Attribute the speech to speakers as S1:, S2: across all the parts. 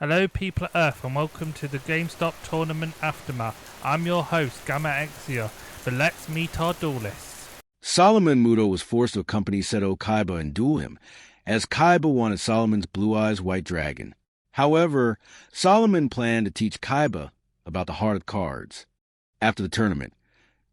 S1: Hello people of Earth and welcome to the GameStop Tournament Aftermath. I'm your host, Gamma Exia, but let's meet our duelists.
S2: Solomon Muto was forced to accompany Seto Kaiba and duel him, as Kaiba wanted Solomon's Blue Eyes White Dragon. However, Solomon planned to teach Kaiba about the heart of cards. After the tournament,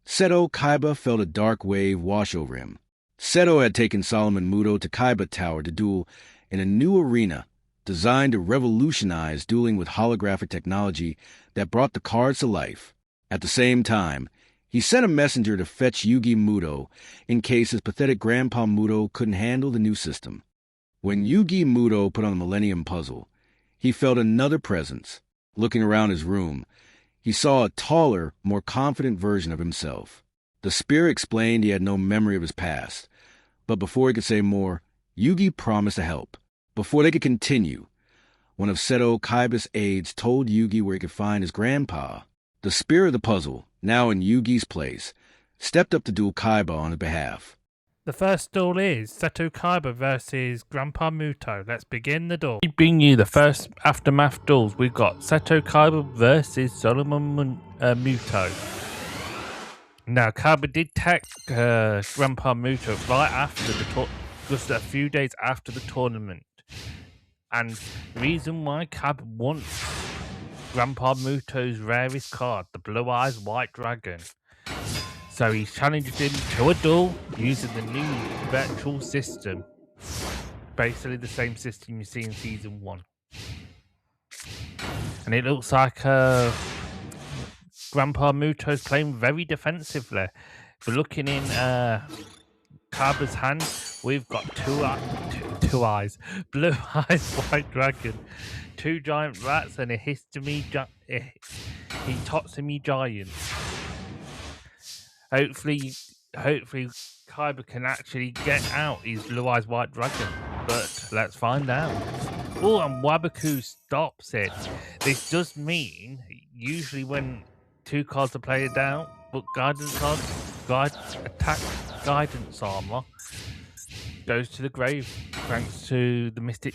S2: Seto Kaiba felt a dark wave wash over him. Seto had taken Solomon Muto to Kaiba Tower to duel in a new arena designed to revolutionize dueling with holographic technology that brought the cards to life. At the same time, he sent a messenger to fetch Yugioh Muto in case his pathetic grandpa Muto couldn't handle the new system. When Yugioh Muto put on the Millennium Puzzle, he felt another presence. Looking around his room, he saw a taller, more confident version of himself. The spirit explained he had no memory of his past, but before he could say more, Yugioh promised to help. Before they could continue, one of Seto Kaiba's aides told Yugioh where he could find his grandpa. The spirit of the puzzle, now in Yugioh's place, stepped up to duel Kaiba on his behalf.
S1: The first duel is Seto Kaiba versus Grandpa Muto. Let's begin the duel. We bring you the first Aftermath duels. We've got Seto Kaiba versus Solomon Muto. Now, Kaiba did text Grandpa Muto right after just a few days after the tournament. And the reason why Kaiba wants Grandpa Muto's rarest card, the Blue Eyes White Dragon. So he's challenged him to a duel using the new virtual system. Basically the same system you see in Season 1. And it looks like Grandpa Muto's playing very defensively. If we're looking in Kaiba's hand, we've got two eyes, Blue Eyes White Dragon, two giant rats, and a Hitotsumi giant. Hopefully Kaiba can actually get out his Blue Eyes White Dragon, but let's find out. Oh, and Wabaku stops it. This does mean usually when two cards are played down, but guidance armor goes to the grave thanks to the Mystic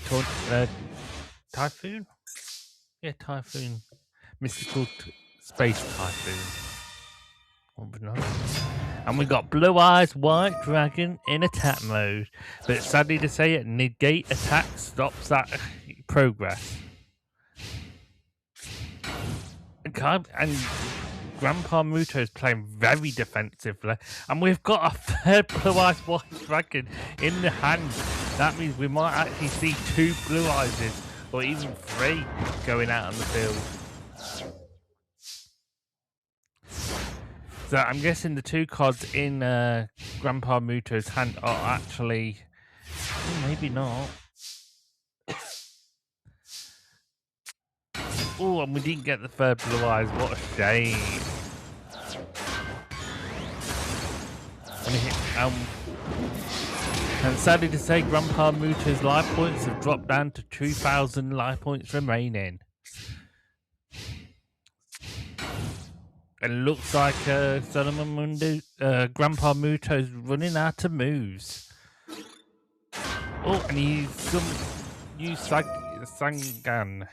S1: Typhoon? Yeah, Typhoon. Mystical Space Typhoon. And we got Blue Eyes White Dragon in attack mode, but sadly to say it, negate attack stops that progress. And Grandpa Muto is playing very defensively, and we've got a third Blue Eyes White Dragon in the hand. That means we might actually see two Blue Eyes, or even three, going out on the field. So I'm guessing the two cards in Grandpa Muto's hand are actually... maybe not. Oh, and we didn't get the third Blue Eyes. What a shame. And sadly to say, Grandpa Muto's life points have dropped down to 2,000 life points remaining. And looks like Grandpa Muto's running out of moves. Oh, and he's used Sangan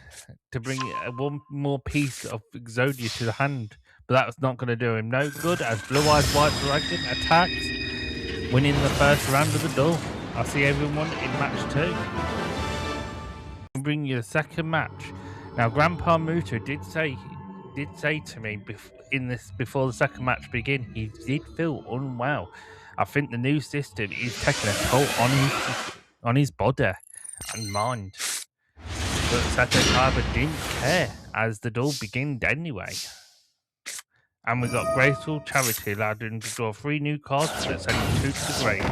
S1: to bring one more piece of Exodia to the hand. But that's not going to do him no good, as Blue Eyes White Dragon attacks, winning the first round of the duel. I'll see everyone in match 2. I'll bring you the second match. Now, Grandpa Muto did say to me before the second match began, he did feel unwell. I think the new system is taking a toll on his body and mind. But Seto Kaiba didn't care, as the duel began anyway. And we got Graceful Charity, allowed him to draw 3 new cards that send 2 to the grave.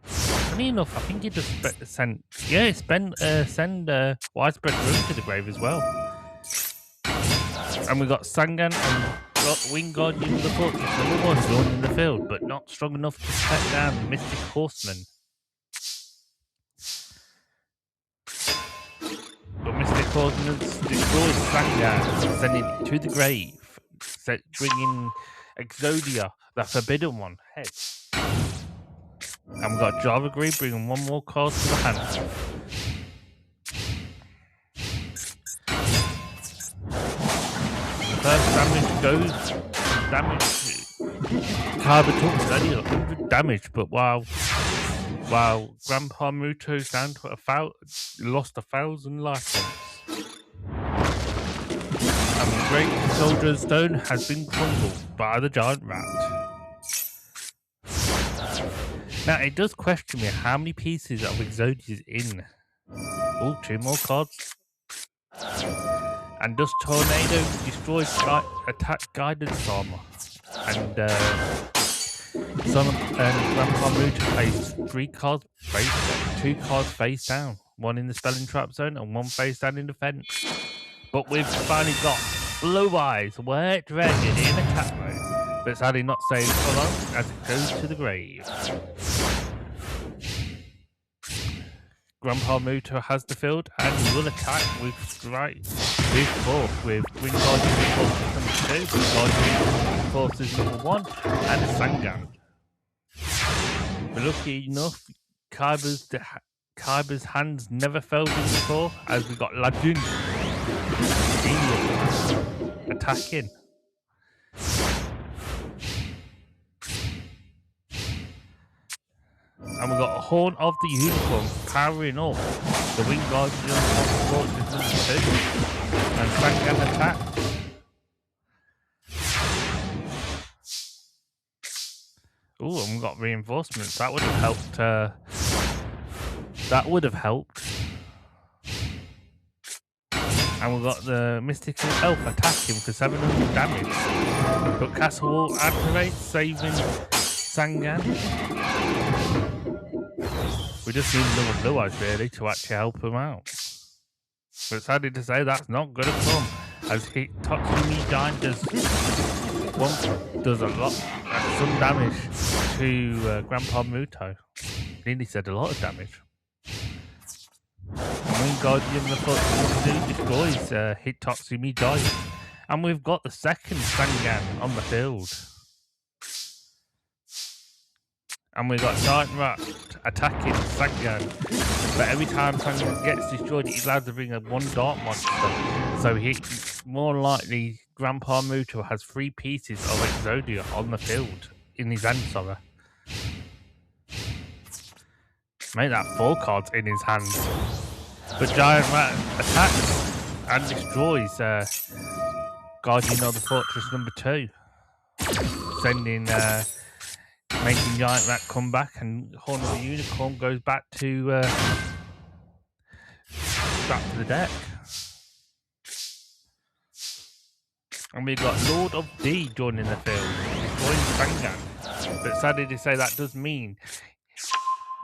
S1: Funny enough, I think he just send Widespread Ruin to the grave as well. And we got Sangan and Wing Guardian of the Fortress #1 in the field, but not strong enough to take down the Mystic Horseman. But Mystic Horseman destroys Sangan, sending it to the grave, bringing Exodia, the Forbidden One, head. And we got Java Green bringing one more card to the hand. first damage goes. Damage. Kaiba took steady 100 damage, but while Grandpa Muto's down to lost 1,000 life points. And the Great Soldier's Stone has been crumbled by the giant rat. Now, it does question me how many pieces of Exodia is in. Oh, 2 more cards. And does Tornado destroy attack guidance armor? And Grandpa Muto plays 3 cards face down, 2 cards face down. 1 in the Spelling Trap Zone and 1 face down in defense. But we've finally got Blue Eyes White Dragon in attack mode. But sadly not saved for long as it goes to the grave. Grandpa Muto has the field and will attack with force with Green Guardian Forces number 2, Guardian Forces number 1, and a Sangan. But lucky enough, Kaiba's hands never failed him before, as we got Legend attacking. And we got a Horn of the Unicorn powering up the Wing Guardian Forces number 2 and Sangan attack. Ooh, and we got reinforcements. That would have helped. That would have helped. And we got the Mystical Elf attacking for 700 damage. But Castle Wall activates, saving Sangan. We just need another Blue Eyes really to actually help him out. But sadly to say, that's not going to come, as Totsumi Giant does a lot, some damage to Grandpa Muto. Nearly said a lot of damage. Wing Guardian the Foot destroys Totsumi Giant. And we've got the second Sangan on the field. And we've got Giant Rat attacking Sangan. But every time Sangan gets destroyed, he's allowed to bring a 1 Dark Monster. So more likely, Grandpa Muto has 3 pieces of Exodia on the field. In his hand, sorry. Make that 4 cards in his hand. But Giant Rat attacks and destroys Guardian of the Fortress number 2. Sending... making Giant Rat come back, and Horn of the Unicorn goes back to the deck. And we've got Lord of D joining the field, destroying Sangan. But sadly to say, that does mean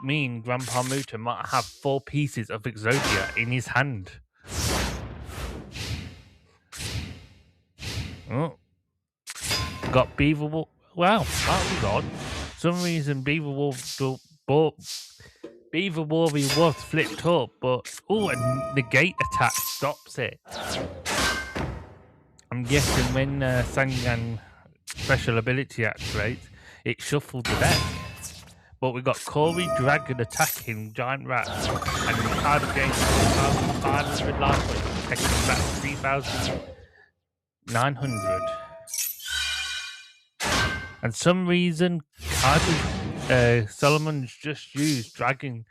S1: Grandpa Muto might have 4 pieces of Exodia in his hand. Oh, got Beaver Wolf. Wow, that was odd. For some reason Beaver Warrior was flipped up, but a negate attack stops it. I'm guessing when Sangan special ability activates, it shuffles the deck. But we got Corey Dragon attacking Giant Rat, and the card gains 4,500 life points, taking back 3,900. And some reason, Solomon's just used Dragon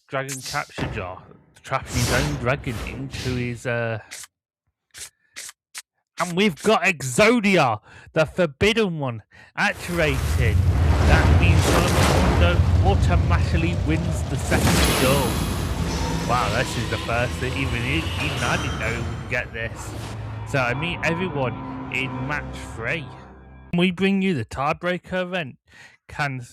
S1: Capture Jar, trapping his own dragon into his. And we've got Exodia, the Forbidden One, activated. That means Solomon automatically wins the second duel. Wow, this is the first that even I didn't know we would get this. So I meet everyone in match 3. We bring you the tiebreaker event. Can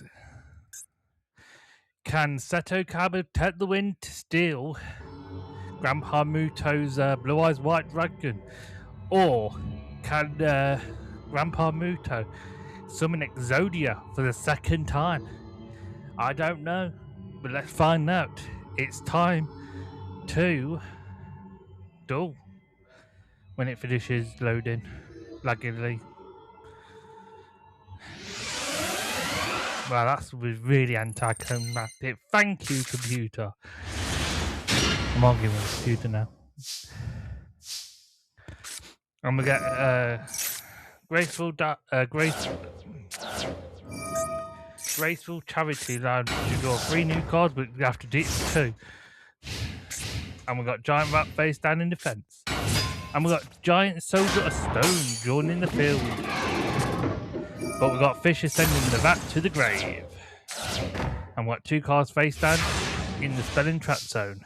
S1: Seto Kaiba take the win to steal Grandpa Muto's Blue Eyes White Dragon? Or can Grandpa Muto summon Exodia for the second time? I don't know, but let's find out. It's time to duel when it finishes loading laggingly. Well, that was really anticlimactic. Thank you, computer. I'm arguing with the computer now. And we get graceful charity allowed to draw 3 new cards, but we have to do 2. And we got giant rat face down in defense. And we got giant soldier of stone drawn in the field. But we got fish ascending the vat to the grave. And we got 2 cards face down in the spelling trap zone.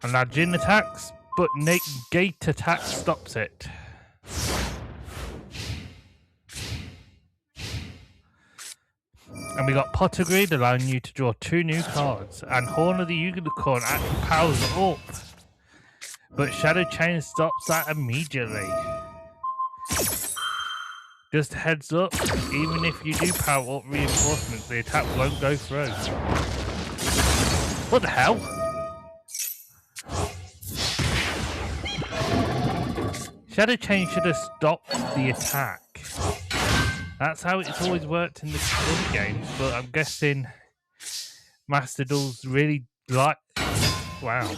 S1: And now Jin attacks, but gate attack stops it. And we got Potter Grid allowing you to draw 2 new cards. And Horn of the Unicorn actually powers up. But Shadow Chain stops that immediately. Just heads up, even if you do power up reinforcements, the attack won't go through. What the hell? Shadow Chain should have stopped the attack. That's how it's always worked in the other games, but I'm guessing MasterDuel's really like... Wow.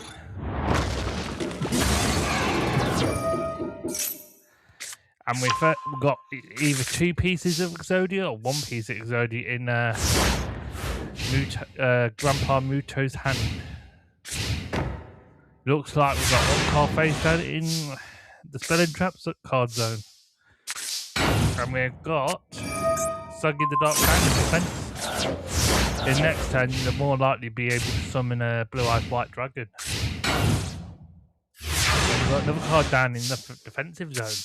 S1: And we've got either 2 pieces of Exodia or 1 piece of Exodia in Grandpa Muto's hand. Looks like we've got 1 card face down in the spelling traps card zone. And we've got Suggy the Dark Hand in defense. In next turn, you'll more likely be able to summon a blue-eyed white dragon. And we've got another card down in the defensive zone.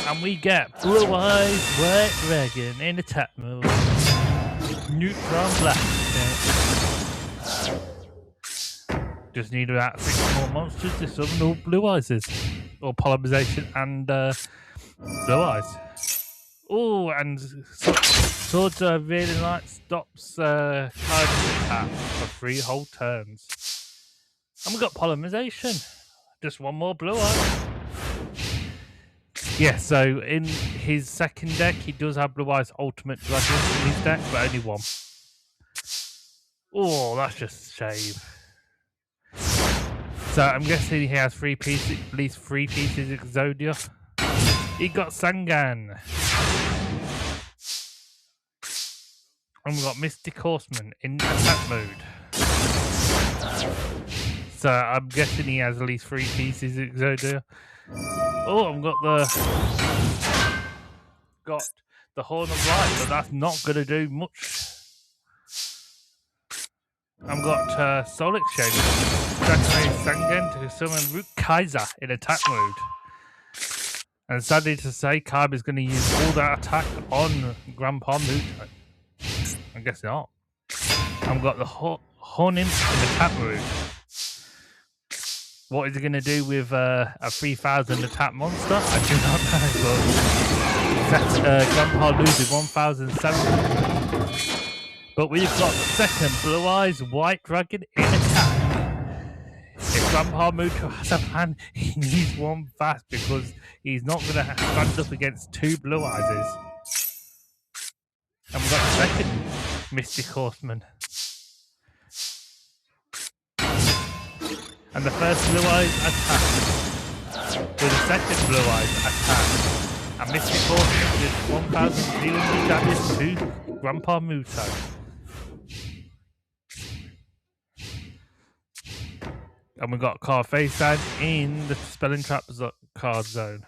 S1: And we get blue-eyed white dragon in attack mode. Neutron blast. Just need about 6 more monsters to summon all blue eyes. Or polymerization and blue eyes. Oh, and Swords of Really Light stops card attack for 3 whole turns. And we got polymerization. Just 1 more blue eye. Yeah, so in his second deck, he does have Blue Eyes Ultimate Dragon in his deck, but only 1. Oh, that's just a shame. So I'm guessing he has 3 pieces, at least 3 pieces of Exodia. He got Sangan. And we've got Mystic Horseman in attack mode. So I'm guessing he has at least 3 pieces of Exodia. Oh, I've got the Horn of Light, but that's not going to do much. I've got Soul Exchange. Dragonite Sangen to summon Root Kaiser in attack mode. And sadly to say, Kaiba is going to use all that attack on Grandpa Muto. I guess not. I've got the Horn Imp in attack mode. What is he going to do with a 3000 attack monster? I do not know, but Grandpa loses 1700. But we've got the second Blue Eyes White Dragon in attack. If Grandpa Muto has a plan, he needs 1 fast because he's not going to stand up against 2 Blue Eyes. And we've got the second Mystic Horseman. And the first Blue Eyes attack. With the second Blue Eyes attack. And Mystic Horseman did 1300 damage to Grandpa Muto. And we've got card face down in the Spelling Trap card zone.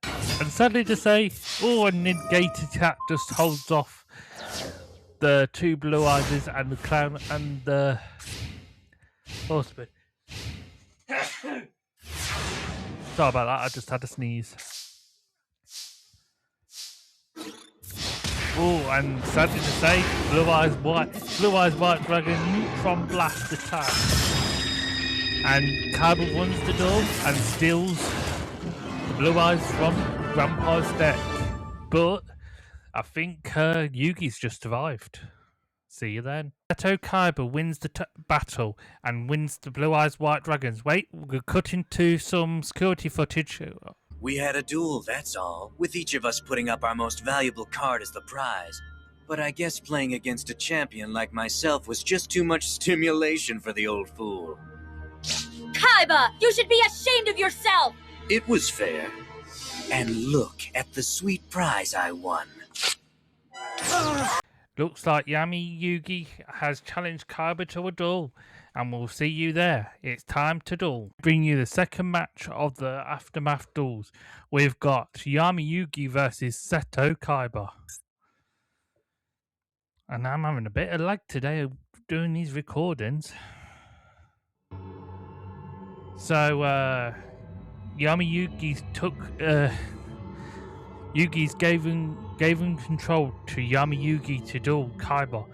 S1: And sadly to say, a negate attack just holds off the 2 Blue Eyes and the Clown and the Horseman. Sorry about that, I just had a sneeze. Oh, and sadly to say, Blue Eyes White Dragon Neutron Blast attack. And Kaiba runs the door and steals the Blue Eyes from Grandpa's deck. But I think Yugi's just survived. See you then. Seto Kaiba wins the battle and wins the Blue Eyes White Dragons. Wait, we're cutting to some security footage.
S3: We had a duel, that's all, with each of us putting up our most valuable card as the prize. but I guess playing against a champion like myself was just too much stimulation for the old fool.
S4: Kaiba, you should be ashamed of yourself!
S3: It was fair. And look at the sweet prize I won.
S1: Looks like Yami Yugi has challenged Kaiba to a duel, and we'll see you there. It's time to duel. Bring you the second match of the Aftermath duels. We've got Yami Yugi versus Seto Kaiba. And I'm having a bit of lag today of doing these recordings. So, Yami Yugi's Yugi's gave him control to Yami Yugi to duel Kaiba,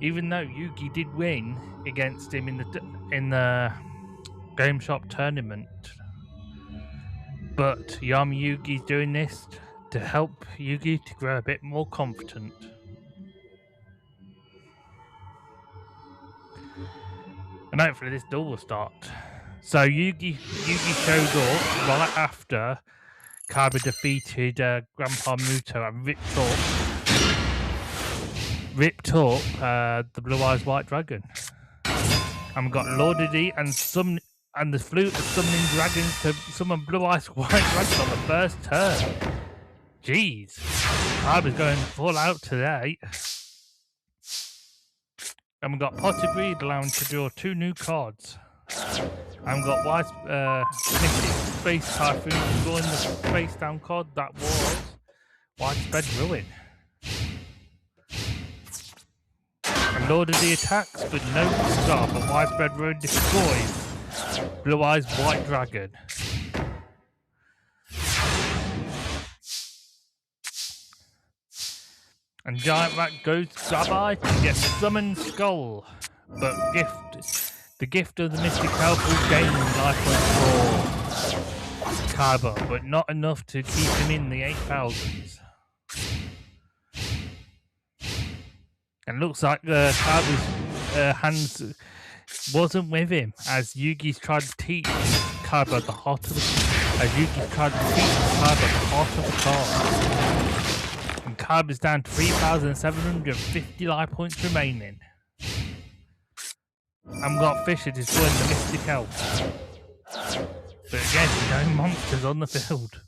S1: even though Yugi did win against him in the Game Shop tournament. But Yami Yugi's doing this to help Yugi to grow a bit more confident. And hopefully this duel will start. So Yugi showed up right after Kaiba defeated Grandpa Muto and ripped up the Blue Eyes White Dragon. And we've got Lord D and the flute of summoning dragons to summon Blue Eyes White Dragon on the first turn. Jeez, Kaiba's going full out today. And we've got Pot of Greed allowing to draw 2 new cards. And we've got Mystic Space Typhoon drawing the face down card that was Widespread Ruin. And Lord of the attacks, but no star, but Widespread Ruin destroys Blue Eyes White Dragon. And Giant Rat goes Sabai to get Summon Skull, but the gift of the Mystic Help will gain life points for Kaiba, but not enough to keep him in the 8,000s. And looks like Kaiba's hands wasn't with him as Yugi's tried to teach Kaiba the heart of the card. And Kaiba's down to 3,750 life points remaining. And we've got Fisher destroying the Mystic Elf. But again, no monsters on the field.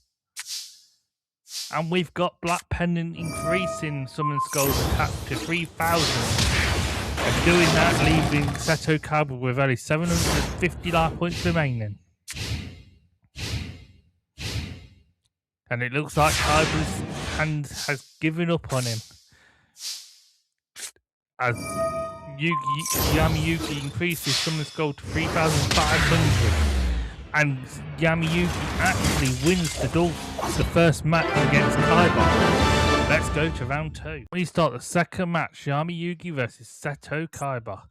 S1: And we've got Black Pendant increasing Summon Skull's attack to 3,000. And doing that, leaving Seto Kaiba with only 750 life points remaining. And it looks like Kaiba's hand has given up on him. As Yami Yugi increases Summon Skull to 3,500. And Yami Yugi actually wins the first match against Kaiba. Let's go to round 2. We start the second match, Yami Yugi versus Seto Kaiba.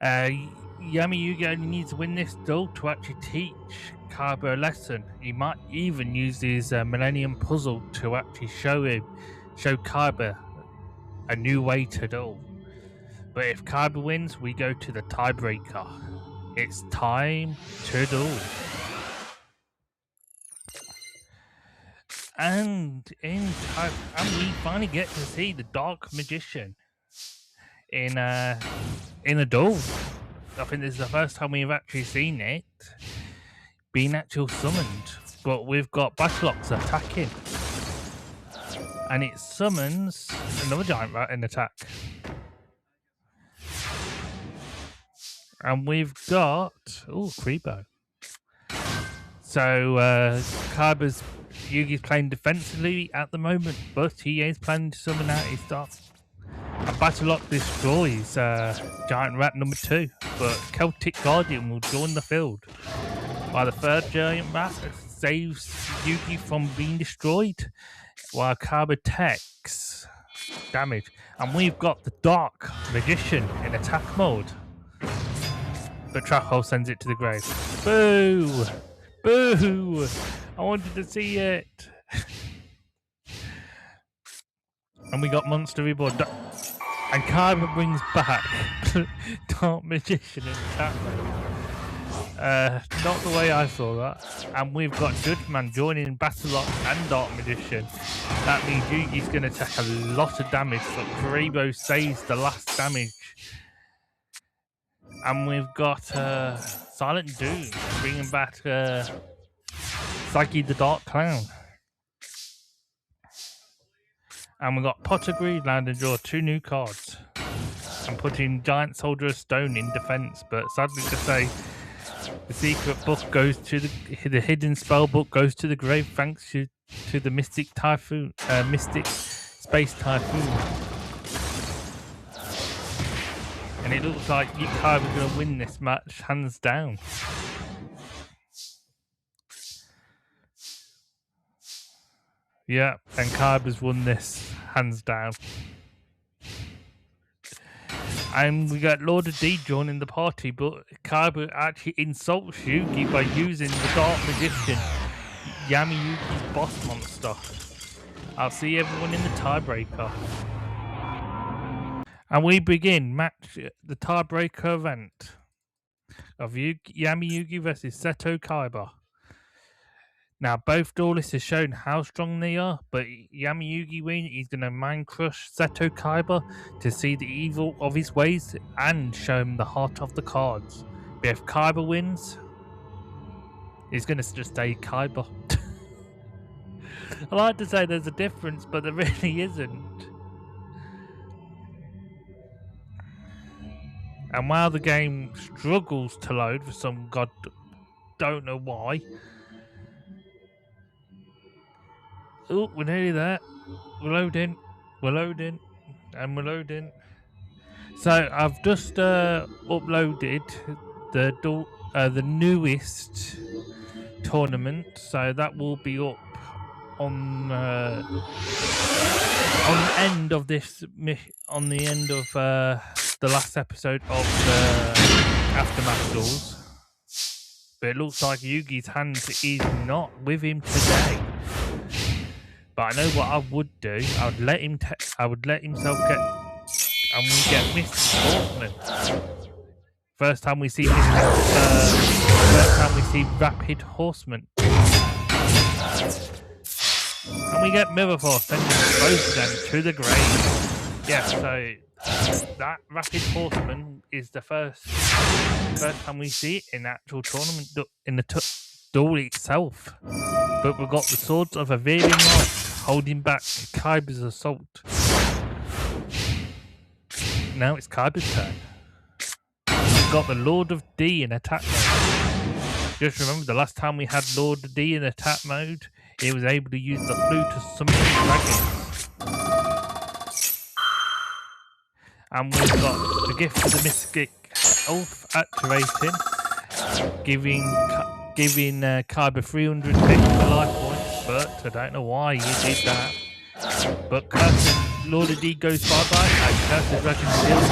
S1: Yami Yugi only needs to win this duel to actually teach Kaiba a lesson. He might even use his Millennium Puzzle to actually show Kaiba a new way to duel. But if Kaiba wins, we go to the tiebreaker. It's time to duel. And we finally get to see the Dark Magician in a duel. I think this is the first time we've actually seen it being actually summoned. But we've got Battleox attacking. And it summons another Giant Rat in attack. And we've got Creepo. So Yugi's playing defensively at the moment, but he is planning to summon out his stuff. And Battleox destroys Giant Rat number 2, but Celtic Guardian will join the field. While the third Giant Rat saves Yugi from being destroyed, while Kaiba takes damage. And we've got the Dark Magician in attack mode. But Trapple sends it to the grave. Boo! Boo! I wanted to see it. And we got Monster Reborn. And Kaiba brings back Dark Magician in attack mode. Not the way I saw that. And we've got Judgeman joining Battle and Dark Magician. That means Yugi's going to take a lot of damage, but Karibo saves the last damage. And we've got Silent Doom bringing back Sagi the Dark Clown. And we've got Potter Greenland and draw 2 new cards. And putting Giant Soldier of Stone in defense, but sadly to say, the secret book goes to the hidden spell book goes to the grave thanks to the Mystic Typhoon, Mystic Space Typhoon. And it looks like Yugioh is going to win this match hands down. Yeah, and Kaiba's won this hands down. And we got Lord of D joining the party, but Kaiba actually insults Yugi by using the Dark Magician, Yami Yugi's boss monster. I'll see everyone in the tiebreaker. And we begin the tiebreaker event of Yami Yugi versus Seto Kaiba. Now, both duelists have shown how strong they are, but Yami Yugi wins. He's going to mind crush Seto Kaiba to see the evil of his ways and show him the heart of the cards. But if Kaiba wins, he's going to just stay Kaiba. I like to say there's a difference, but there really isn't. And while the game struggles to load for some god don't know why. Oh, we're nearly there. We're loading, and we're loading. So I've just uploaded the newest tournament. So that will be up on the end of this the last episode of the Aftermath Duels. But it looks like Yugi's hand is not with him today. But I know what I would do. I would let himself get, and we get Mr. Horseman. First time we see Rapid Horseman, and we get Mirror Force sending both of them to the grave. Yeah, so that Rapid Horseman is the first time we see it in the actual tournament in the duel itself. But we've got the Swords of Avarian Light holding back Kaiba's assault. Now it's Kaiba's turn. We've got the Lord of D in attack mode. Just remember, the last time we had Lord of D in attack mode, he was able to use the flute to summon dragons. And we've got the Gift of the Mystic Elf activating, giving Kaiba 300 extra life points, but I don't know why he did that. But Lord of D goes bye-bye, and Cursed Dragon deals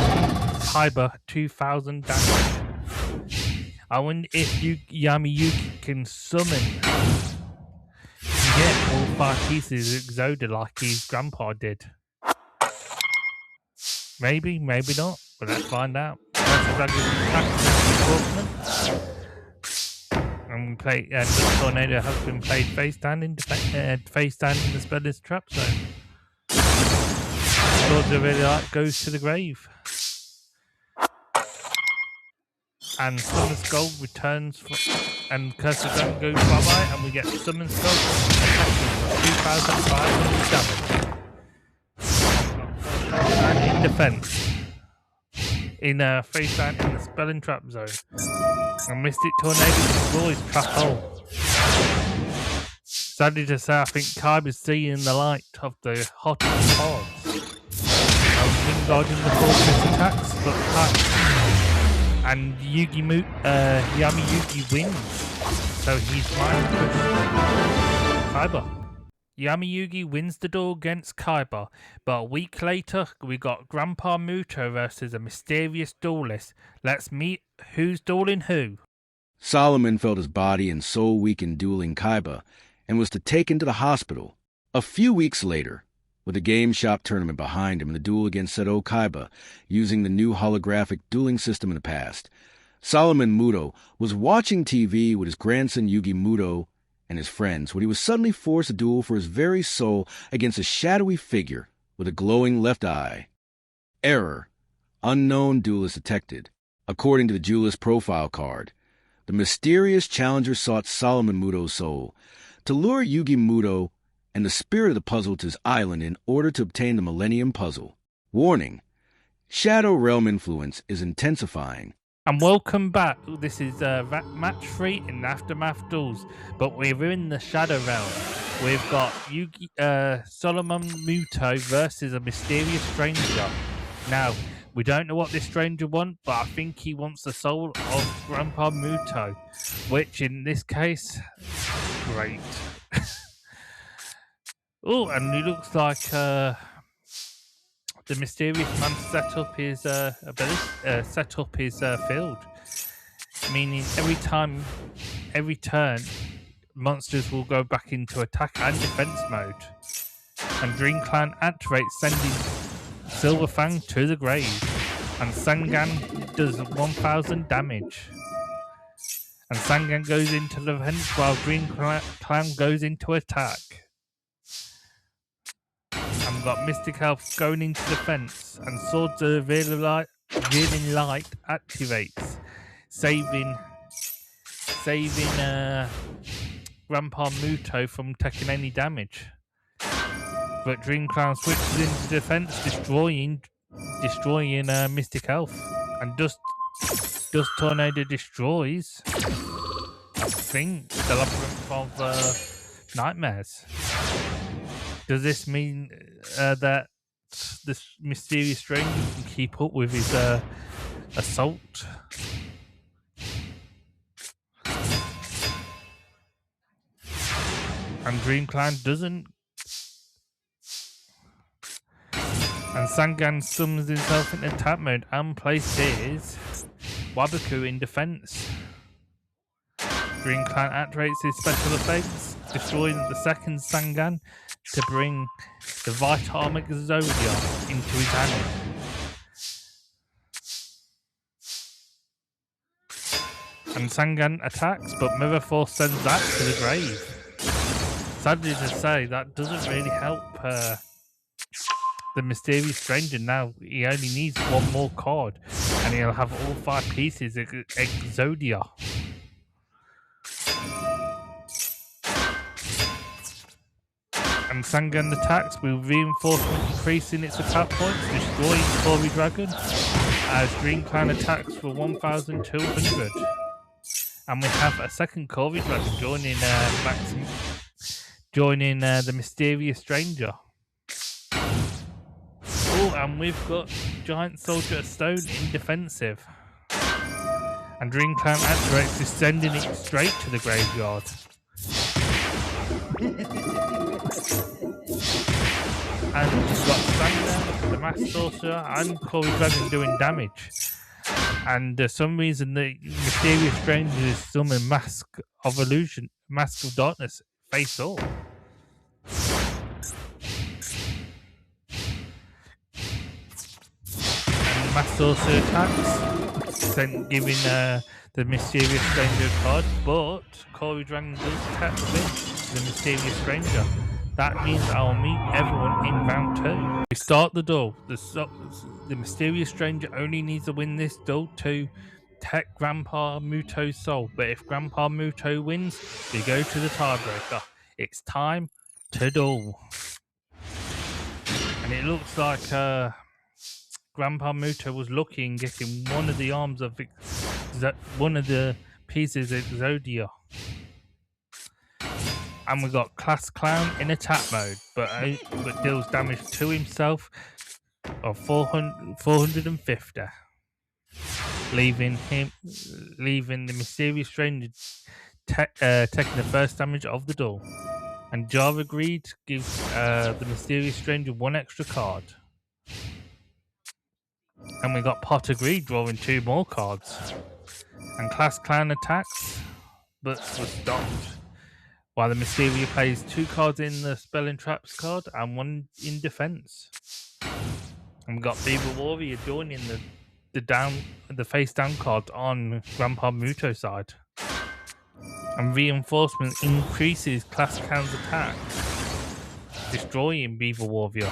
S1: Kaiba 2,000 damage. I wonder if Yami Yugi can summon get all 5 pieces of Exoda like his grandpa did. Maybe, maybe not, but let's find out. Cursed Dragon attacks and we play. The tornado has been played face down in the speller's trap zone. Swords of Really Light goes to the grave, and Summon Skull returns, and Cursed Dragon goes bye bye, and we get Summon Skull attacking for 2,500 damage. And in defense, in face down in the spelling trap zone. And Mystic Tornado destroys Trap Hole. Sadly to say, I think Kaiba's seeing the light of the hottest cards. And dodging the fortress attacks, and Yami Yugi wins. So he's mind pushed Kaiba. Yami Yugi wins the duel against Kaiba, but a week later we got Grandpa Muto versus a mysterious duelist. Let's meet who's dueling who.
S2: Solomon felt his body and soul weaken dueling Kaiba and was to take him to the hospital. A few weeks later, with a game shop tournament behind him in the duel against Seto Kaiba, using the new holographic dueling system in the past, Solomon Muto was watching TV with his grandson Yugi Muto and his friends when he was suddenly forced to duel for his very soul against a shadowy figure with a glowing left eye. Error. Unknown duelist detected. According to the duelist profile card, the mysterious challenger sought Solomon Muto's soul to lure Yugi Muto and the spirit of the puzzle to his island in order to obtain the Millennium Puzzle. Warning. Shadow Realm influence is intensifying.
S1: And welcome back. This is match 3 in Aftermath Duels, but we're in the Shadow Realm. We've got Solomon Muto versus a mysterious stranger. Now, we don't know what this stranger wants, but I think he wants the soul of Grandpa Muto, which in this case, great. Oh, and it looks like the mysterious man set up his field, meaning every turn, monsters will go back into attack and defense mode. And Dream Clan activates, sending Silver Fang to the grave, and Sangan does 1000 damage. And Sangan goes into the defense while Dream Clan goes into attack. And we've got Mystic Elf going into defense, and Swords of Revealing Light activates, saving Grandpa Muto from taking any damage. But Dream Clan switches into defense, destroying Mystic Elf, and Dust Tornado destroys, I think, the Labyrinth of Nightmares. Does this mean that this mysterious stranger can keep up with his assault? And Dream Clan doesn't. And Sangan summons himself in attack mode and places Wabaku in defense. Dream Clan activates his special effects, destroying the second Sangan to bring the Vitamic Exodia into his hand. And Sangan attacks, but Mirror Force sends that to the grave. Sadly to say, that doesn't really help the mysterious stranger. Now he only needs one more card, and he'll have all 5 pieces of Exodia. And Sangan attacks with reinforcement increasing its attack points, destroying Cory Dragon, as Dream Clan attacks for 1200. And we have a second Cory Dragon joining the mysterious stranger. Oh, and we've got Giant Soldier of Stone in defensive. And Dream Clan activates, is sending it straight to the graveyard. And we've got Sangan, the Master Sorcerer, and Cory Dragon doing damage. And for some reason, the mysterious stranger is summoning Mask of Illusion, Mask of Darkness, face all. And Master Sorcerer attacks, giving the mysterious stranger a card, but Cory Dragon does attack the mysterious stranger. That means I'll meet everyone in round 2. We start the duel. The mysterious stranger only needs to win this duel to take Grandpa Muto's soul. But if Grandpa Muto wins, we go to the tiebreaker. It's time to duel. And it looks like Grandpa Muto was lucky in getting one of the arms of one of the pieces of Exodia. And we got Class Clown in attack mode, but deals damage to himself of 450, leaving the mysterious stranger taking the first damage of the duel. And Java Greed gives the mysterious stranger 1 extra card. And we got Potter Greed drawing 2 more cards. And Class Clown attacks, but was stopped. While the Mysteria plays 2 cards in the Spell and Traps card and 1 in defense. And we've got Beaver Warrior joining the face down card on Grandpa Muto's side. And reinforcement increases Class Clan's attack, destroying Beaver Warrior.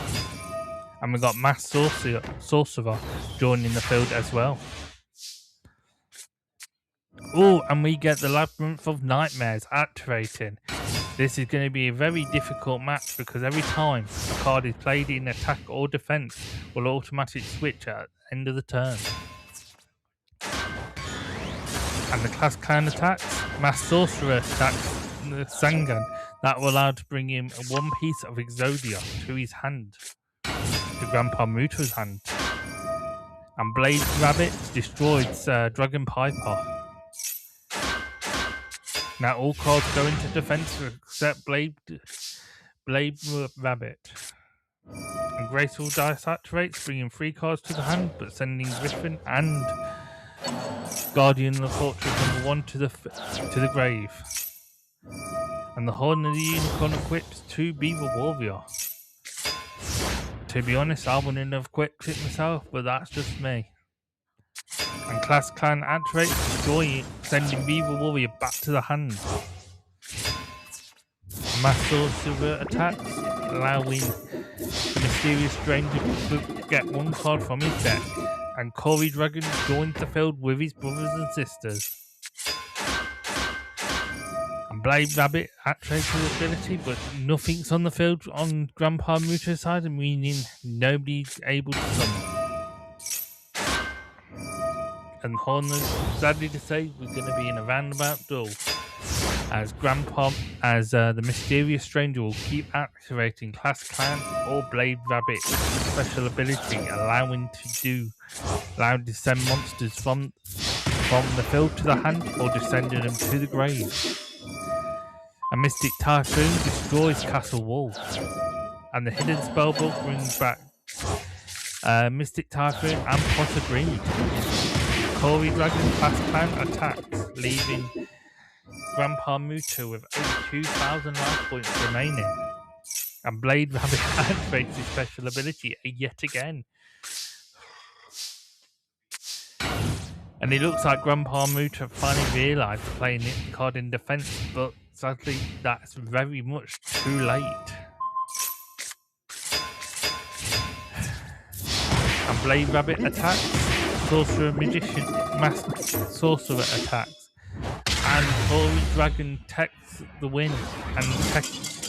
S1: And we got Mass Sorcerer joining the field as well. Oh, and we get the Labyrinth of Nightmares activating. This is going to be a very difficult match because every time a card is played in attack or defense, will automatically switch at the end of the turn. And the Class Clan attacks, Mass Sorcerer attacks the Sangan, that will allow to bring him one piece of Exodia to his hand, to Grandpa Muto's hand. And Blade Rabbit destroys Dragon Piper. Now all cards go into defense except Blade Rabbit. And Graceful Dice activates, bringing 3 cards to the hand, but sending Griffin and Guardian of Fortress #1 to the grave. And the Horn of the Unicorn equips 2 Beaver Warrior. To be honest, I wouldn't have equipped it myself, but that's just me. And Class Clan activates, destroying, sending Beaver Warrior back to the hand. Mass Sorcerer attacks, allowing the Mysterious Stranger to get 1 card from his deck. And Cory Dragon joins the field with his brothers and sisters. And Blade Rabbit activates his ability, but nothing's on the field on Grandpa Muto's side, meaning nobody's able to summon. And Horner's sadly to say we're going to be in a roundabout duel, as the Mysterious Stranger will keep activating Class Clan or Blade Rabbit's special ability, allowing to send monsters from the field to the hand or descending them to the grave. A Mystic Typhoon destroys Castle Wall, and the Hidden Spellbook brings back Mystic Typhoon and Potter Greed. Cory Dragon Class Clan attacks, leaving Grandpa Muto with over 2,000 life points remaining. And Blade Rabbit activates his special ability yet again. And it looks like Grandpa Muto finally realised playing the card in defense, but sadly that's very much too late. And Blade Rabbit attacks, Sorcerer Magician, Mass Sorcerer attacks, and Cory Dragon takes the win,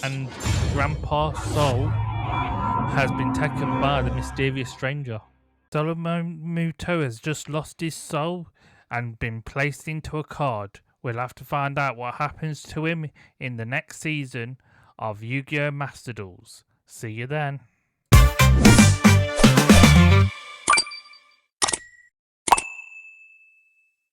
S1: and Grandpa Soul has been taken by the Mysterious Stranger. Solomon Muto has just lost his soul and been placed into a card. We'll have to find out what happens to him in the next season of Yu-Gi-Oh! Master Duels. See you then.